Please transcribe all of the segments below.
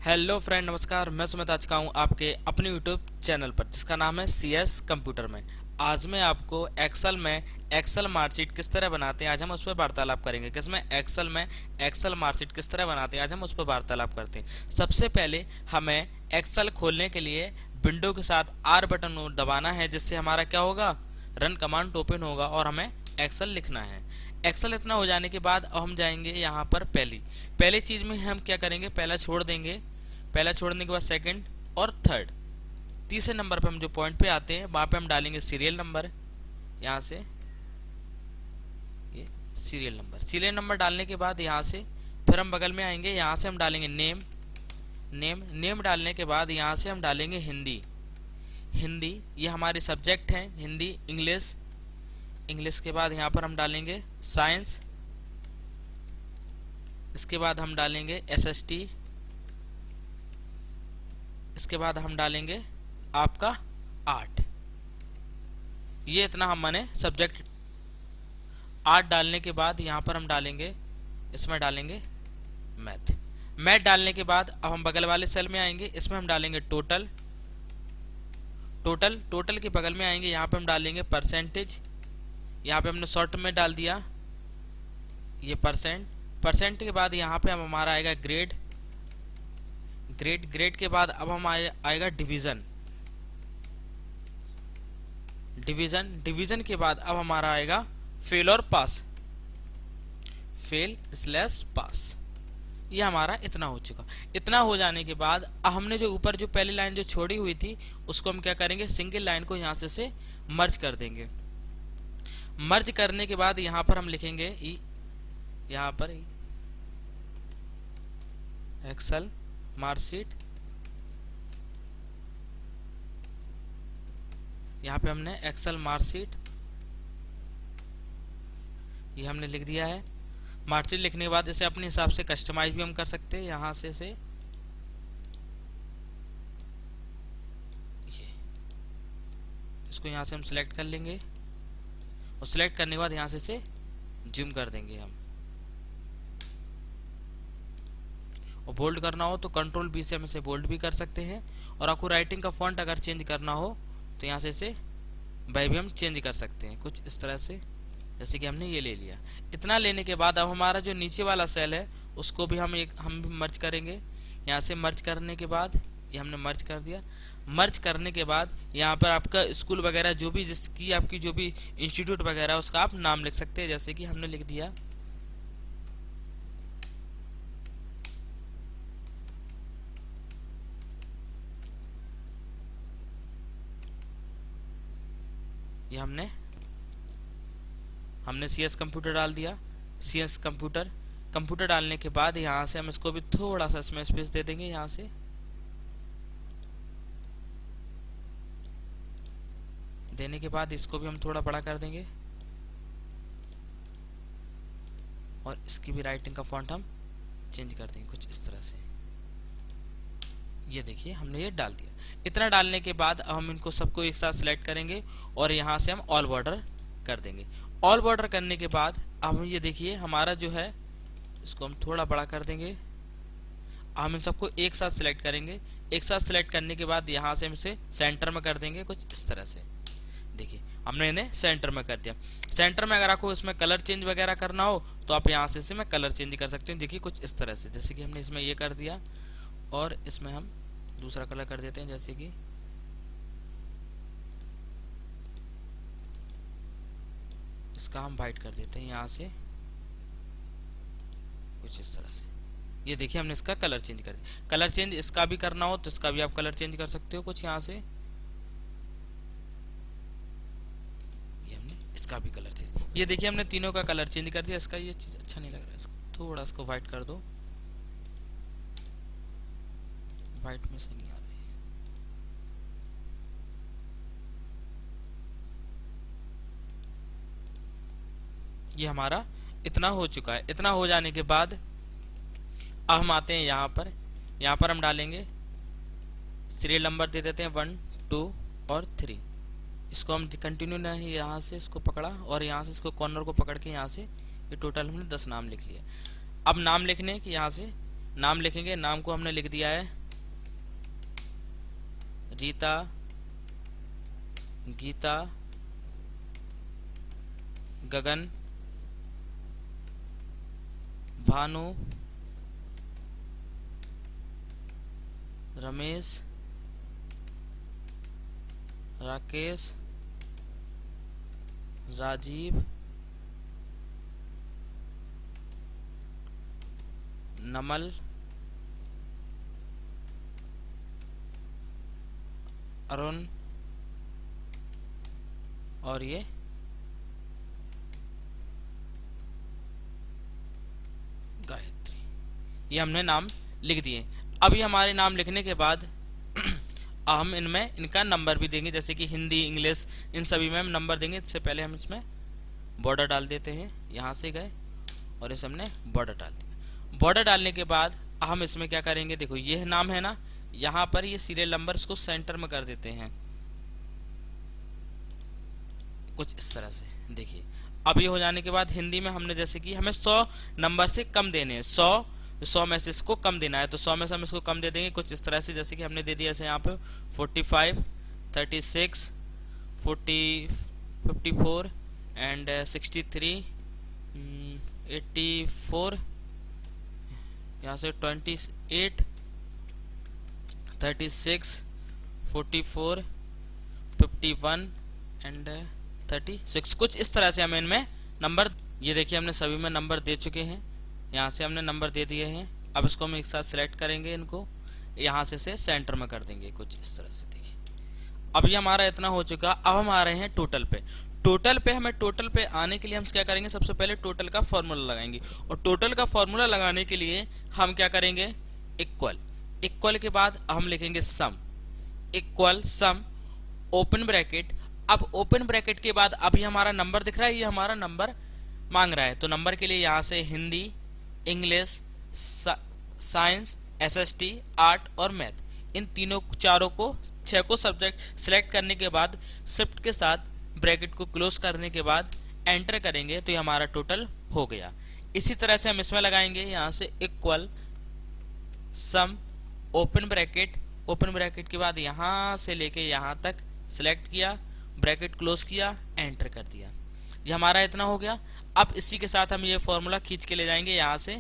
Hello friend, नमस्कार। मैं सुमित आज का हूँ आपके अपने यूट्यूब चैनल पर जिसका नाम है CS कंप्यूटर में। आज मैं आपको एक्सेल में एक्सेल मार्कशीट किस तरह बनाते हैं आज हम उस पर वार्तालाप करेंगे। किसमें? एक्सेल में एक्सेल मार्कशीट किस तरह बनाते हैं आज हम उस पर वार्तालाप करते हैं। सबसे पहले हमें एक्सेल खोलने के लिए विंडो के साथ R बटन दबाना है, जिससे हमारा क्या होगा, रन कमांड ओपन होगा और हमें एक्सेल लिखना है। एक्सेल इतना हो जाने के बाद अब हम जाएंगे यहाँ पर पहली चीज में हम क्या करेंगे, पहला छोड़ देंगे। पहला छोड़ने के बाद सेकंड और थर्ड, तीसरे नंबर पे हम जो पॉइंट पे आते हैं वहां पे हम डालेंगे सीरियल नंबर। यहाँ से ये सीरियल नंबर डालने के बाद यहाँ से फिर हम बगल में आएंगे, यहाँ से हम डालेंगे नेम डालने के बाद यहाँ से हम डालेंगे हिंदी। ये हमारे सब्जेक्ट हैं, हिंदी इंग्लिश के बाद यहाँ पर हम डालेंगे साइंस। इसके बाद हम डालेंगे SST। इसके बाद हम डालेंगे आपका आर्ट। ये इतना हम माने सब्जेक्ट। आर्ट डालने के बाद यहाँ पर हम डालेंगे, इसमें डालेंगे मैथ डालने के बाद अब हम बगल वाले सेल में आएंगे, इसमें हम डालेंगे टोटल के बगल में आएंगे, यहाँ पे हम डालेंगे परसेंटेज। यहाँ पे हमने शॉर्ट में डाल दिया ये परसेंट के बाद यहाँ पे हम हमारा आएगा ग्रेड के बाद अब हम आएगा डिवीजन के बाद अब हमारा आएगा फेल और पास, फेल/पास। ये हमारा इतना हो चुका। इतना हो जाने के बाद अब हमने जो ऊपर जो पहली लाइन जो छोड़ी हुई थी उसको हम क्या करेंगे, सिंगल लाइन को यहाँ से मर्ज कर देंगे। मर्ज करने के बाद यहाँ पर हम लिखेंगे यहाँ पर एक्सेल मार्कशीट। यहाँ पे हमने एक्सेल मार्कशीट ये हमने लिख दिया है। मार्कशीट लिखने के बाद इसे अपने हिसाब से कस्टमाइज भी हम कर सकते हैं। यहाँ से ये इसको यहाँ से हम सिलेक्ट कर लेंगे और सिलेक्ट करने के बाद यहाँ से इसे जूम कर देंगे हम। और बोल्ड करना हो तो Ctrl+V से हम इसे बोल्ड भी कर सकते हैं। और आपको राइटिंग का फॉन्ट अगर चेंज करना हो तो यहाँ से इसे भी हम चेंज कर सकते हैं कुछ इस तरह से, जैसे कि हमने ये ले लिया। इतना लेने के बाद अब हमारा जो नीचे वाला सेल है उसको भी हम भी मर्ज करेंगे। यहाँ से मर्ज करने के बाद ये हमने मर्ज कर दिया। मर्ज करने के बाद यहाँ पर आपका स्कूल वगैरह जो भी जिसकी आपकी जो भी इंस्टीट्यूट वगैरह उसका आप नाम लिख सकते हैं, जैसे कि हमने लिख दिया ये हमने CS कंप्यूटर डाल दिया। CS कंप्यूटर डालने के बाद यहाँ से हम इसको भी थोड़ा सा इसमें स्पेस दे देंगे। यहाँ से देने के बाद इसको भी हम थोड़ा बड़ा कर देंगे और इसकी भी राइटिंग का फॉन्ट हम चेंज कर देंगे कुछ इस तरह से। ये देखिए हमने ये डाल दिया। इतना डालने के बाद अब हम इनको सबको एक साथ सिलेक्ट करेंगे और यहाँ से हम ऑल बॉर्डर कर देंगे। ऑल बॉर्डर करने के बाद अब हम ये देखिए हमारा जो है इसको हम थोड़ा बड़ा कर देंगे। हम इन सबको एक साथ सिलेक्ट करेंगे। एक साथ सिलेक्ट करने के बाद यहाँ से हम इसे सेंटर में कर देंगे कुछ इस तरह से। देखिए हमने इन्हें सेंटर में कर दिया। सेंटर में अगर आपको इसमें कलर चेंज वगैरह करना हो तो आप यहाँ से इसमें कलर चेंज कर सकते हैं। देखिए कुछ इस तरह से, जैसे कि हमने इसमें ये कर दिया और इसमें हम दूसरा कलर कर देते हैं, जैसे कि इसका हम वाइट कर देते हैं यहाँ से कुछ इस तरह से। ये देखिए हमने इसका कलर चेंज कर दिया। कलर चेंज इसका भी करना हो तो इसका भी आप कलर चेंज कर सकते हो कुछ यहाँ से। ये हमने इसका भी कलर चेंज, ये देखिए हमने तीनों का कलर चेंज कर दिया। इसका ये चीज अच्छा नहीं लग रहा है, इसको थोड़ा इसको वाइट कर दो। वाइट में से नहीं आ रही है। ये हमारा इतना हो चुका है। इतना हो जाने के बाद अब हम आते हैं यहाँ पर हम डालेंगे सीरियल नंबर दे देते हैं 1 2 और 3। इसको हम कंटिन्यू नहीं, यहाँ से इसको पकड़ा और यहाँ से इसको कॉर्नर को पकड़ के यहाँ से ये टोटल हमने 10 नाम लिख लिया। अब नाम लिखने के यहाँ से नाम लिखेंगे, नाम को हमने लिख दिया है रीता, गीता, गगन, भानु, रमेश, राकेश, राजीव, नमल, अरुण और ये गायत्री। ये हमने नाम लिख दिए। अब ये हमारे नाम लिखने के बाद हम इनमें इनका नंबर भी देंगे, जैसे कि हिंदी, इंग्लिश, इन सभी में हम नंबर देंगे। इससे पहले हम इसमें बॉर्डर डाल देते हैं। यहाँ से गए और इस हमने बॉर्डर डाल दिया। बॉर्डर डालने के बाद हम इसमें क्या करेंगे, देखो ये नाम है ना, यहाँ पर ये सीरियल नंबर इसको सेंटर में कर देते हैं कुछ इस तरह से। देखिए अब ये हो जाने के बाद हिंदी में हमने जैसे कि हमें 100 नंबर से कम देने हैं, 100 में से इसको कम देना है, तो 100 में से हम इसको कम दे देंगे कुछ इस तरह से। जैसे कि हमने दे दिया, जैसे यहाँ पे 45, 36, 54 एंड 63, 84, यहाँ से 28, 36, 44, 51 एंड 36, कुछ इस तरह से हमें इनमें नंबर, ये देखिए हमने सभी में नंबर दे चुके हैं। यहाँ से हमने नंबर दे दिए हैं। अब इसको हम एक साथ सिलेक्ट करेंगे, इनको यहाँ से सेंटर में कर देंगे कुछ इस तरह से। देखिए अब ये हमारा इतना हो चुका। अब हम आ रहे हैं टोटल पे। हमें टोटल पे आने के लिए हम क्या करेंगे, सबसे पहले टोटल का फॉर्मूला लगाएंगे। और टोटल का फॉर्मूला लगाने के लिए हम क्या करेंगे, इक्वल के बाद हम लिखेंगे सम, इक्वल सम, ओपन ब्रैकेट। अब ओपन ब्रैकेट के बाद अभी हमारा नंबर दिख रहा है, ये हमारा नंबर मांग रहा है, तो नंबर के लिए यहाँ से Hindi, English, science, SST, art और मैथ, इन तीनों चारों को 6 को सब्जेक्ट सिलेक्ट करने के बाद शिफ्ट के साथ ब्रैकेट को क्लोज करने के बाद एंटर करेंगे, तो ये हमारा टोटल हो गया। इसी तरह से हम इसमें लगाएंगे, यहाँ से इक्वल सम, ओपन ब्रैकेट के बाद यहाँ से लेके यहाँ तक सिलेक्ट किया, ब्रैकेट क्लोज किया, एंटर कर दिया। ये हमारा इतना हो गया। अब इसी के साथ हम ये फॉर्मूला खींच के ले जाएंगे यहाँ से,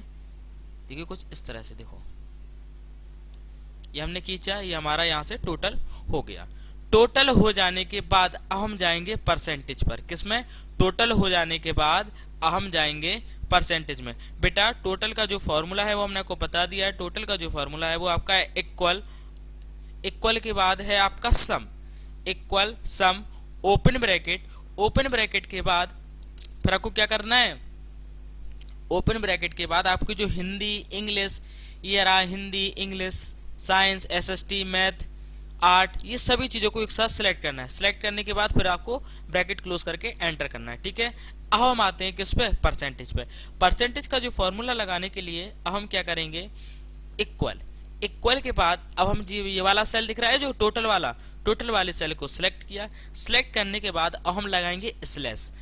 देखिए कुछ इस तरह से। देखो ये हमने खींचा, ये हमारा यहाँ से टोटल हो गया। टोटल हो जाने के बाद अब हम जाएंगे परसेंटेज पर। किसमें, टोटल हो जाने के बाद हम जाएंगे परसेंटेज में। बेटा टोटल का जो फॉर्मूला है वो हमने आपको बता दिया है। टोटल का जो फॉर्मूला है वो आपका है इक्वल के बाद है आपका सम, इक्वल सम, ओपन ब्रैकेट के बाद फिर आपको क्या करना है, ओपन ब्रैकेट के बाद आपकी जो हिंदी, इंग्लिश, ये रहा Hindi, English, science, SST, math, art, ये सभी चीज़ों को एक साथ सिलेक्ट करना है। सिलेक्ट करने के बाद फिर आपको ब्रैकेट क्लोज करके एंटर करना है। ठीक है, अब हम आते हैं किस पे, परसेंटेज पे। परसेंटेज का जो फॉर्मूला लगाने के लिए अब हम क्या करेंगे, इक्वल के बाद अब हम जी ये वाला सेल दिख रहा है जो टोटल वाले सेल को सिलेक्ट किया। सिलेक्ट करने के बाद अब हम लगाएंगे स्लैश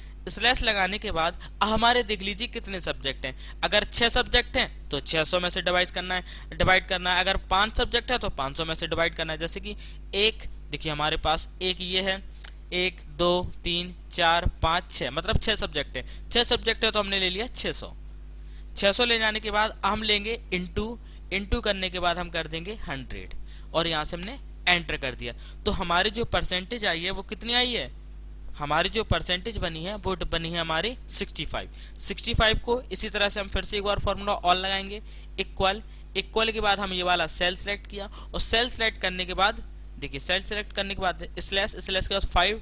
लगाने के बाद हमारे देख लीजिए कितने सब्जेक्ट हैं। अगर 6 सब्जेक्ट हैं तो 600 में से डिवाइड करना है। अगर 5 सब्जेक्ट है तो 500 में से डिवाइड करना है। जैसे कि एक देखिए हमारे पास एक ये है, 1 2 3 4 5 6, मतलब 6 सब्जेक्ट है। 6 सब्जेक्ट है तो हमने ले लिया 600 ले जाने के बाद हम लेंगे इंटू करने के बाद हम कर देंगे 100 और यहाँ से हमने एंटर कर दिया। तो हमारी जो परसेंटेज आई है वो कितनी आई है, हमारी जो परसेंटेज बनी है वो बनी है हमारी 65 को इसी तरह से हम फिर से एक बार फॉर्मूला और लगाएंगे, इक्वल के बाद हम ये वाला सेल सेलेक्ट किया और सेल सेलेक्ट करने के बाद देखिए सेल सेलेक्ट करने के बाद स्लैश के बाद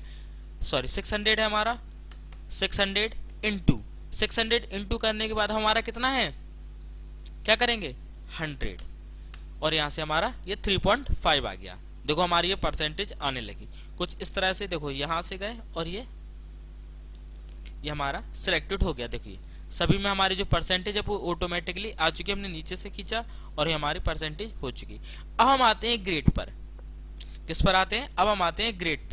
600 है हमारा, 600 इंटू करने के बाद हमारा कितना है, क्या करेंगे 100 और यहाँ से हमारा ये 3.5 आ गया। देखो हमारी ये परसेंटेज आने लगी कुछ इस तरह से। देखो यहाँ से गए और ये हमारा सिलेक्टेड हो गया। देखिए सभी में हमारी जो परसेंटेज है वो ऑटोमेटिकली आ चुकी है, हमने नीचे से खींचा और ये हमारी परसेंटेज हो चुकी। अब हम आते हैं ग्रेड पर। किस पर आते हैं, अब हम आते हैं ग्रेड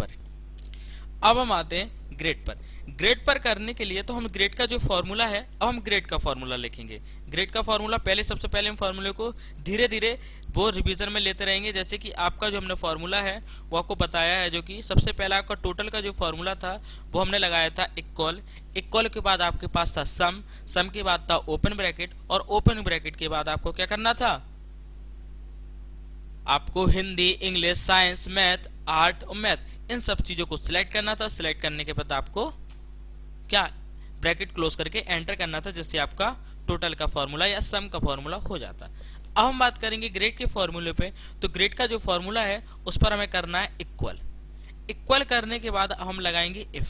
पर। ग्रेड पर करने के लिए तो हम ग्रेड का जो फॉर्मूला है, अब हम ग्रेड का फॉर्मूला लिखेंगे। ग्रेड का फॉर्मूला पहले, सबसे पहले हम फॉर्मूले को धीरे धीरे वो रिवीजन में लेते रहेंगे। जैसे कि आपका जो हमने फॉर्मूला है वो आपको बताया है, जो कि सबसे पहला आपका टोटल का जो फॉर्मूला था वो हमने लगाया था इक्वल। इक्वल के बाद आपके पास था सम के बाद था ओपन ब्रैकेट, और ओपन ब्रैकेट के बाद आपको क्या करना था, आपको Hindi, English, science, math, art और मैथ, इन सब चीजों को सिलेक्ट करना था। सिलेक्ट करने के बाद आपको क्या ब्रैकेट क्लोज करके एंटर करना था, जिससे आपका टोटल का फॉर्मूला या सम का फॉर्मूला हो जाता। अब हम बात करेंगे ग्रेड के फॉर्मूले पे। तो ग्रेड का जो फॉर्मूला है उस पर हमें करना है इक्वल। इक्वल करने के बाद हम लगाएंगे इफ,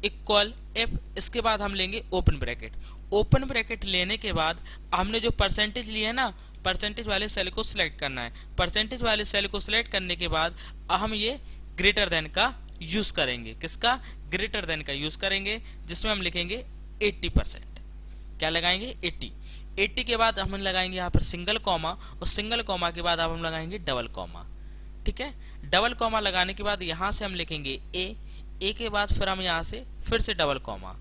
इक्वल इफ, इसके बाद हम लेंगे ओपन ब्रैकेट। ओपन ब्रैकेट लेने के बाद हमने जो परसेंटेज लिए है ना, परसेंटेज वाले सेल को सिलेक्ट करना है। परसेंटेज वाले सेल को सिलेक्ट करने के बाद हम ये ग्रेटर देन का यूज करेंगे। किसका? ग्रेटर देन का यूज करेंगे, जिसमें हम लिखेंगे 80%। क्या लगाएंगे? 80। 80 के बाद हम लगाएंगे यहाँ पर सिंगल कॉमा, और सिंगल कॉमा के बाद अब हम लगाएंगे डबल कॉमा। ठीक है, डबल कॉमा लगाने के बाद यहाँ से हम लिखेंगे ए के बाद फिर हम यहाँ से फिर से डबल कॉमा,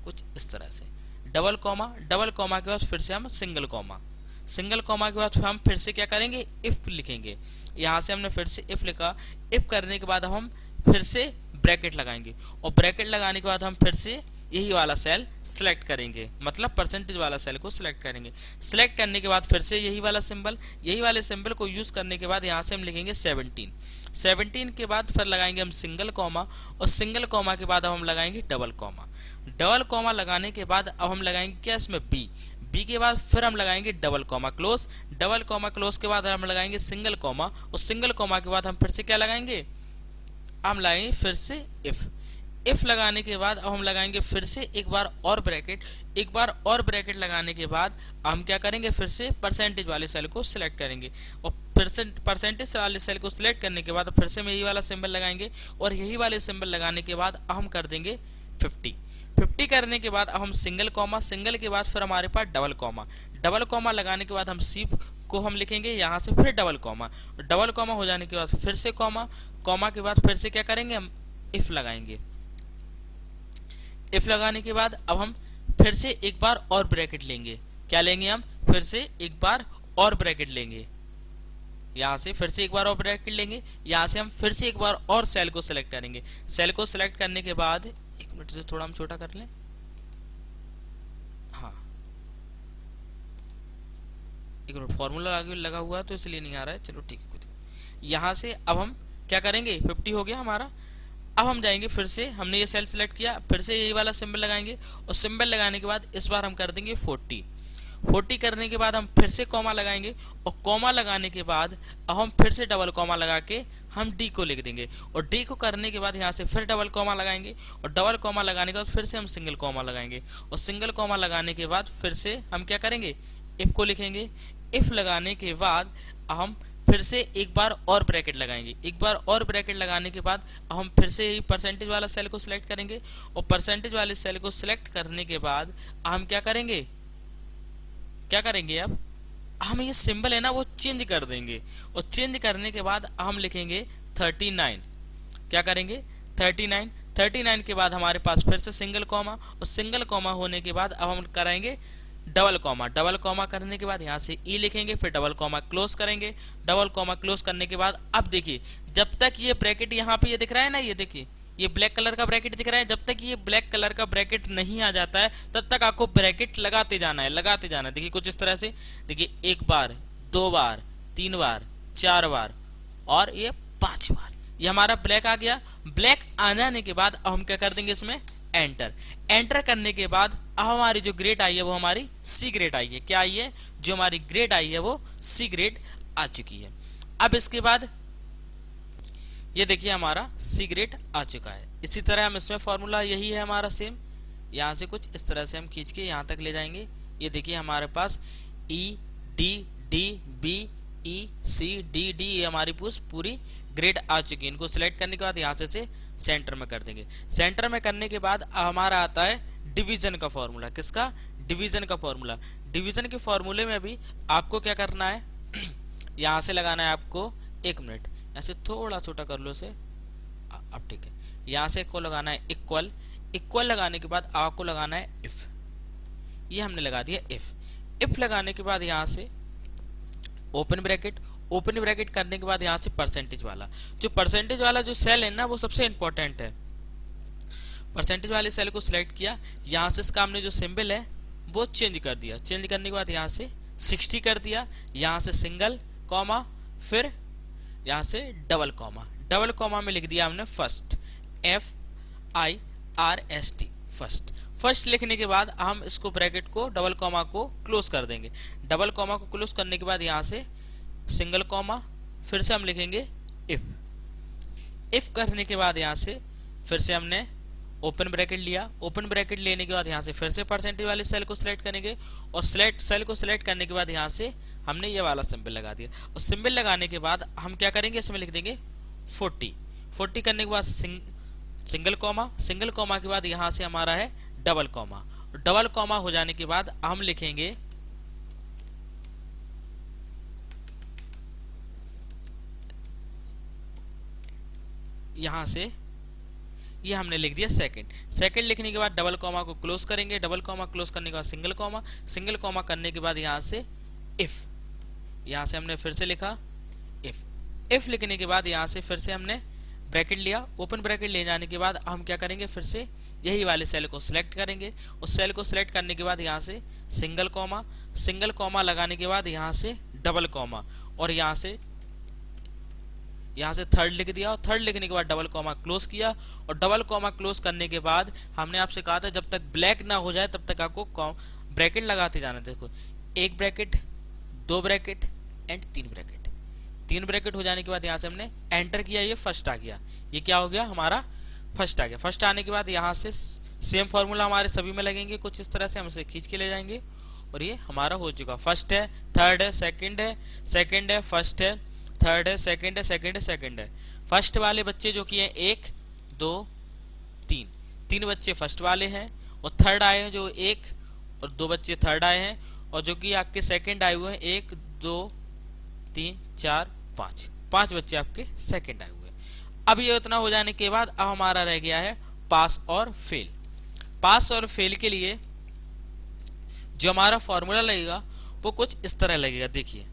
कुछ इस तरह से डबल कॉमा के बाद फिर से हम सिंगल कॉमा, सिंगल कॉमा के बाद हम फिर से क्या करेंगे, इफ लिखेंगे। यहाँ से हमने फिर से इफ लिखा। इफ करने के बाद हम फिर से ब्रैकेट लगाएंगे, और ब्रैकेट लगाने के बाद हम फिर से यही वाला सेल सिलेक्ट करेंगे, मतलब परसेंटेज वाला सेल को सिलेक्ट करेंगे। सिलेक्ट करने के बाद फिर से यही वाला सिंबल, यही वाले सिंबल को यूज करने के बाद यहाँ से हम लिखेंगे 17। 17 के बाद फिर लगाएंगे हम सिंगल कॉमा, और सिंगल कॉमा के बाद अब हम लगाएंगे डबल कॉमा। डबल कॉमा लगाने के बाद अब हम लगाएंगे क्या इसमें, बी के बाद फिर हम लगाएंगे double comma close. Double comma close के बाद हम लगाएंगे सिंगल कॉमा, और सिंगल कॉमा के बाद हम फिर से क्या लगाएंगे, हम लगाएंगे फिर से इफ लगाने के बाद अब हम लगाएंगे फिर से एक बार और ब्रैकेट। एक बार और ब्रैकेट लगाने के बाद हम क्या करेंगे, फिर से परसेंटेज वाले सेल को सिलेक्ट करेंगे, और परसेंटेज वाले सेल को सिलेक्ट करने के बाद फिर से हम यही वाला सिंबल लगाएंगे, और यही वाले सिंबल लगाने के बाद हम कर देंगे 50। 50 करने के बाद अब हम सिंगल कॉमा, सिंगल के बाद फिर हमारे पास डबल कॉमा। डबल कॉमा लगाने के बाद हम सी को हम लिखेंगे यहाँ से फिर डबल कॉमा। डबल कॉमा हो जाने के बाद फिर से कॉमा, कॉमा के बाद फिर से क्या करेंगे, हम इफ लगाएंगे। इफ लगाने के बाद अब हम फिर से एक बार और ब्रैकेट लेंगे। क्या लेंगे, हम फिर से एक बार और ब्रैकेट लेंगे। यहाँ से फिर से एक बार और ब्रैकेट लेंगे। यहाँ से हम फिर से एक बार और सेल को सिलेक्ट करेंगे। सेल को सिलेक्ट करने के बाद, एक मिनट से थोड़ा हम छोटा कर लें, हाँ एक मिनट, फॉर्मूला आगे लगा हुआ है तो इसलिए नहीं आ रहा है, चलो ठीक है। यहाँ से अब हम क्या करेंगे, 50 हो गया हमारा। अब हम जाएंगे फिर से, हमने ये सेल सिलेक्ट किया, फिर से यही वाला सिंबल लगाएंगे, और सिंबल लगाने के बाद इस बार हम कर देंगे 40। 40 करने के बाद हम फिर से कॉमा लगाएंगे, और कॉमा लगाने के बाद अब हम फिर से डबल कॉमा लगा के हम डी को लिख देंगे, और डी को करने के बाद यहाँ से फिर डबल कॉमा लगाएंगे, और डबल कॉमा लगाने के बाद फिर से हम सिंगल कॉमा लगाएंगे, और सिंगल कॉमा लगाने के बाद फिर से हम क्या करेंगे, इफ को लिखेंगे। इफ लगाने के बाद हम फिर से एक बार और ब्रैकेट लगाएंगे। एक बार और ब्रैकेट लगाने के बाद हम फिर से यही परसेंटेज वाला सेल को सिलेक्ट करेंगे, और परसेंटेज वाले सेल को सिलेक्ट करने के बाद हम क्या करेंगे, अब हम ये सिंबल है ना वो चेंज कर देंगे, और चेंज करने के बाद हम लिखेंगे 39। क्या करेंगे, 39। 39 के बाद हमारे पास फिर से सिंगल कॉमा, और सिंगल कॉमा होने के बाद अब हम कराएंगे डबल कॉमा। डबल कॉमा करने के बाद यहाँ से ई लिखेंगे, फिर डबल कॉमा क्लोज करेंगे। डबल कॉमा क्लोज करने के बाद अब देखिए, जब तक ये ब्रैकेट यहाँ पे ये दिख रहा है ना, ये देखिए ये ब्लैक कलर का ब्रैकेट दिख रहा है, जब तक ये ब्लैक कलर का ब्रैकेट नहीं आ जाता है तब तक आपको ब्रैकेट लगाते जाना है, लगाते जाना है। देखिए कुछ इस तरह से, देखिए 1 बार, 2 बार, 3 बार, 4 बार, और ये 5 बार, ये हमारा ब्लैक आ गया। ब्लैक आ जाने के बाद अब हम क्या कर देंगे इसमें, एंटर। एंटर करने के बाद अब हमारी जो ग्रेड आई है वो हमारी सी ग्रेड आई है। क्या आई है, जो हमारी ग्रेड आई है वो सी ग्रेड आ चुकी है। अब इसके बाद ये देखिए हमारा सी ग्रेड आ चुका है। इसी तरह हम इसमें फॉर्मूला यही है हमारा सेम, यहाँ से कुछ इस तरह से हम खींच के यहाँ तक ले जाएंगे। ये देखिए हमारे पास E D D B E C D D, ये हमारी पूरी ग्रेड आ चुकी है। इनको सिलेक्ट करने के बाद यहाँ से सेंटर में कर देंगे। सेंटर में करने के बाद हमारा आता है डिवीजन का फॉर्मूला। किसका, डिवीजन का फॉर्मूला। डिवीजन के फॉर्मूले में भी आपको क्या करना है, यहाँ से लगाना है आपको, 1 मिनट ऐसे थोड़ा छोटा कर लो इसे, अब ठीक है। यहाँ से को लगाना है इक्वल। इक्वल लगाने के बाद आपको लगाना है इफ, ये हमने लगा दिया इफ। इफ लगाने के बाद यहाँ से ओपन ब्रैकेट, ओपन ब्रैकेट करने के बाद यहाँ से परसेंटेज वाला, जो परसेंटेज वाला जो सेल है ना वो सबसे इंपॉर्टेंट है। परसेंटेज वाले सेल को सिलेक्ट किया, यहाँ से इसका हमने जो सिंबल है वो चेंज कर दिया। चेंज करने के बाद यहाँ से 60 कर दिया, यहाँ से सिंगल कॉमा, फिर यहाँ से डबल कॉमा, डबल कॉमा में लिख दिया हमने फर्स्ट, FIRST फर्स्ट। फर्स्ट लिखने के बाद हम इसको ब्रैकेट को डबल कॉमा को क्लोज कर देंगे। डबल कॉमा को क्लोज करने के बाद यहाँ से सिंगल कॉमा, फिर से हम लिखेंगे इफ। इफ करने के बाद यहाँ से फिर से हमने ओपन ब्रैकेट लिया। ओपन ब्रैकेट लेने के बाद यहाँ से फिर से परसेंटेज वाले सेल को सिलेक्ट करेंगे और सेल को सिलेक्ट करने के बाद यहाँ से हमने ये वाला सिंबल लगा दिया। और सिंबल लगाने के बाद हम क्या करेंगे, इसमें लिख देंगे 40। 40 करने के बाद सिंगल कॉमा, सिंगल कॉमा के बाद यहाँ से हमारा है डबल कॉमा। डबल कॉमा हो जाने के बाद हम लिखेंगे यहाँ से, ये हमने लिख दिया सेकंड। सेकंड लिखने के बाद डबल कॉमा को क्लोज करेंगे। डबल कॉमा क्लोज करने के बाद सिंगल कॉमा, सिंगल कॉमा करने के बाद यहाँ से इफ, यहाँ से हमने फिर से लिखा इफ। इफ लिखने के बाद यहाँ से फिर से हमने ब्रैकेट लिया। ओपन ब्रैकेट ले जाने के बाद हम क्या करेंगे, फिर से यही वाले सेल को सिलेक्ट करेंगे। उस सेल को सिलेक्ट करने के बाद यहाँ से सिंगल कॉमा, सिंगल कॉमा लगाने के बाद यहाँ से डबल कॉमा और यहाँ से थर्ड लिख दिया। और थर्ड लिखने के बाद डबल कॉमा क्लोज किया। और डबल कॉमा क्लोज करने के बाद हमने आपसे कहा था जब तक ब्लैक ना हो जाए तब तक आपको ब्रैकेट लगाते जाना। देखो, एक ब्रैकेट, दो ब्रैकेट एंड तीन ब्रैकेट। तीन ब्रैकेट हो जाने के बाद यहाँ से हमने एंटर किया, ये फर्स्ट आ गया। ये क्या हो गया, हमारा फर्स्ट आ गया। फर्स्ट आने के बाद यहाँ से सेम फॉर्मूला हमारे सभी में लगेंगे, कुछ इस तरह से हम इसे खींच के ले जाएंगे और ये हमारा हो चुका। फर्स्ट है, थर्ड है, सेकंड है, सेकंड है, फर्स्ट है, थर्ड है, सेकंड है, सेकंड है, सेकंड है। फर्स्ट वाले बच्चे जो कि हैं 1 2 3, 3 बच्चे फर्स्ट वाले हैं। और थर्ड आए हैं जो 1 और 2 बच्चे थर्ड आए हैं। और जो कि आपके सेकंड आए हुए हैं 1 2 3 4 5, 5 बच्चे आपके सेकंड आए हुए हैं। अब ये उतना हो जाने के बाद अब हमारा रह गया है पास और फेल। पास और फेल के लिए जो हमारा फॉर्मूला लगेगा वो कुछ इस तरह लगेगा। देखिए,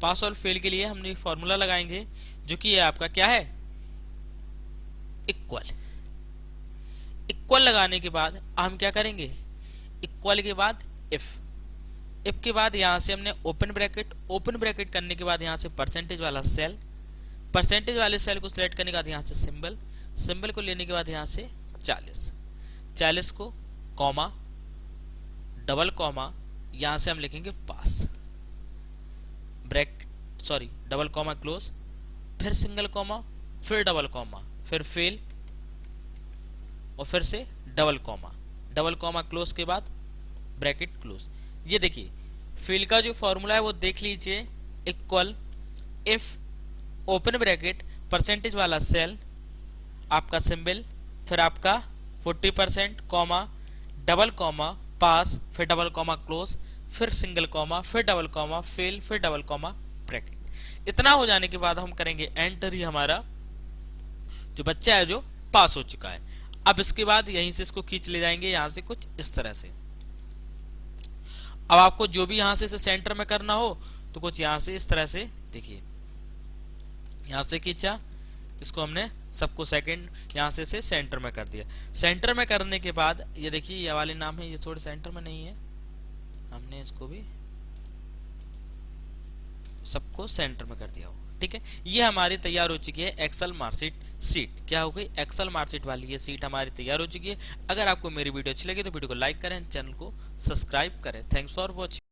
पास और फेल के लिए हमने फॉर्मूला लगाएंगे जो कि ये आपका क्या है, इक्वल। इक्वल लगाने के बाद हम क्या करेंगे, इक्वल के बाद इफ। इफ के बाद यहां से हमने ओपन ब्रैकेट, ओपन ब्रैकेट करने के बाद यहां से परसेंटेज वाला सेल, परसेंटेज वाले सेल को सिलेक्ट करने के बाद यहां से सिंबल, सिंबल को लेने के बाद यहां से 40, 40 को कॉमा, डबल कॉमा, यहां से हम लिखेंगे पास, डबल कॉमा क्लोज, फिर सिंगल कॉमा, फिर डबल कॉमा, फिर फेल और फिर से double comma, double comma close के बाद ब्रैकेट क्लोज। ये देखिए फेल का जो फॉर्मूला है वो देख लीजिए, equal, if, open bracket, percentage वाला सेल, आपका सिंबल, फिर आपका 40%, कॉमा, डबल कॉमा, पास, फिर डबल कॉमा क्लोज, फिर सिंगल कॉमा, फिर डबल कॉमा, फेल, फिर डबल कॉमा, ब्रैकेट। इतना हो जाने के बाद हम करेंगे एंटर। ही हमारा जो बच्चा है जो पास हो चुका है। अब इसके बाद यहीं से इसको खींच ले जाएंगे यहां से कुछ इस तरह से। अब आपको जो भी यहां से इसे सेंटर में करना हो तो कुछ यहां से इस तरह से, देखिए यहां से खींचा, इसको हमने सबको सेकंड यहां से इसे सेंटर में कर दिया। सेंटर में करने के बाद ये देखिए ये वाले नाम है, ये थोड़े सेंटर में नहीं है, हमने इसको भी सबको सेंटर में कर दिया हो। ठीक है, ये हमारी तैयार हो चुकी है एक्सेल मार्कशीट सीट। क्या हो गई, एक्सेल मार्कशीट वाली ये सीट हमारी तैयार हो चुकी है। अगर आपको मेरी वीडियो अच्छी लगी तो वीडियो को लाइक करें, चैनल को सब्सक्राइब करें। Thanks for watching.